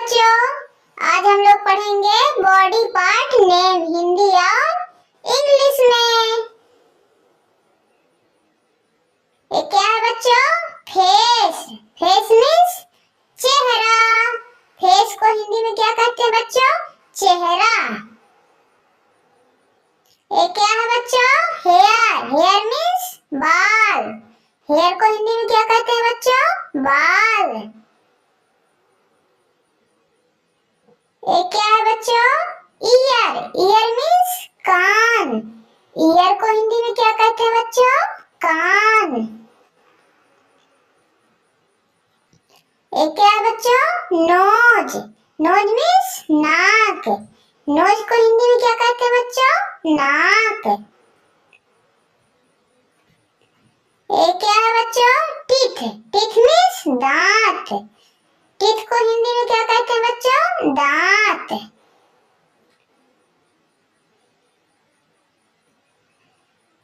बच्चों, आज हम लोग पढ़ेंगे बॉडी पार्ट नेम हिंदी और इंग्लिश में। ये क्या है बच्चों? फेस। फेस मीन्स चेहरा। फेस को हिंदी में क्या कहते हैं बच्चों? चेहरा। ये क्या है बच्चों? हेयर। हेयर मीन्स बाल। हेयर को हिंदी में क्या कहते हैं बच्चों? बाल। ये क्या है बच्चों? ईयर। ईयर मीन्स कान। ईयर को हिंदी में क्या कहते हैं बच्चों? कान। ये क्या है बच्चों? नोज। नोज मीन्स नाक। नोज को हिंदी में क्या कहते हैं बच्चों? नाक। ये क्या है बच्चों? टीथ। टीथ मीन्स दांत। टीथ को हिंदी में क्या कहते हैं बच्चों? दांत।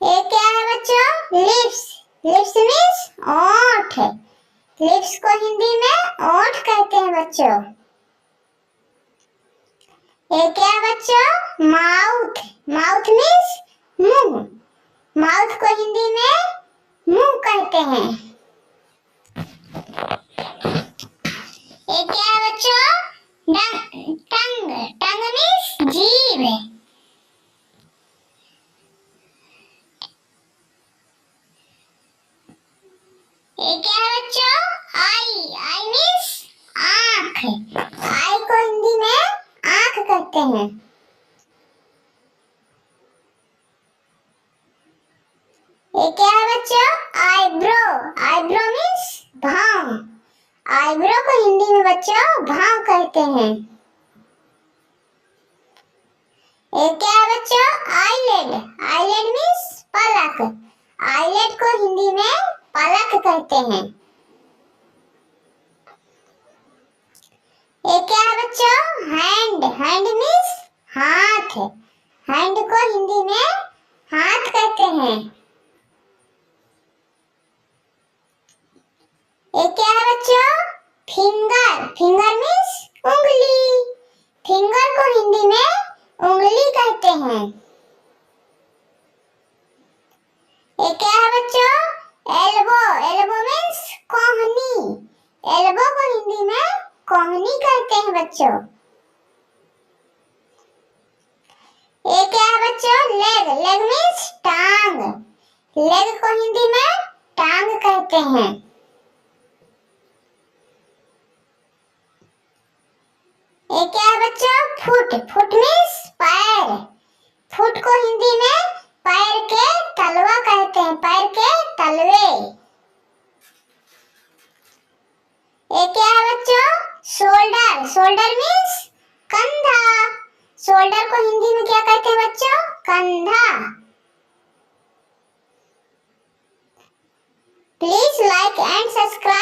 ये क्या है बच्चों? लिप्स। लिप्स मीन्स ओंठ। लिप्स को हिंदी में ओंठ कहते हैं बच्चों। ये क्या है बच्चों? माउथ। माउथ मीन्स मुंह। माउथ को हिंदी में मुंह कहते हैं। ये क्या है बच्चों? टंग। टंग मीन्स जीभ। ये क्या है बच्चों? आई। आई मीन्स आँख। आई को हिंदी में आँख कहते हैं। ये क्या है बच्चों? आईब्रो। आईब्रो मीन्स भाव। आईब्रो को हिंदी में बच्चों भाव कहते हैं। ये क्या है बच्चों? आईलेड। आईलेड मीन्स पलक। आईलेड को हिंदी में पलक कहते हैं। ये क्या है बच्चों? हैंड। हैंड मीन्स हाथ। हैंड को हिंदी में हाथ कहते हैं। ये क्या है बच्चों? फिंगर। फिंगर मीन्स उंगली। फिंगर को हिंदी में उंगली कहते हैं। ये क्या है बच्चों? एल्बो। एल्बो मीन्स कोहनी। एल्बो को हिंदी में कोहनी कहते हैं बच्चों। ये क्या है बच्चों? लेग। लेग मीन्स टांग। लेग को हिंदी में टांग कहते हैं। ये क्या है बच्चों? फुट। फुट मीन्स पैर। फुट को हिंदी में पैर के तलवा कहते हैं। पैर के तलवे। ये क्या है बच्चों? शोल्डर। शोल्डर मीन्स कंधा। शोल्डर को हिंदी में क्या कहते हैं बच्चों? कंधा। Please like and subscribe.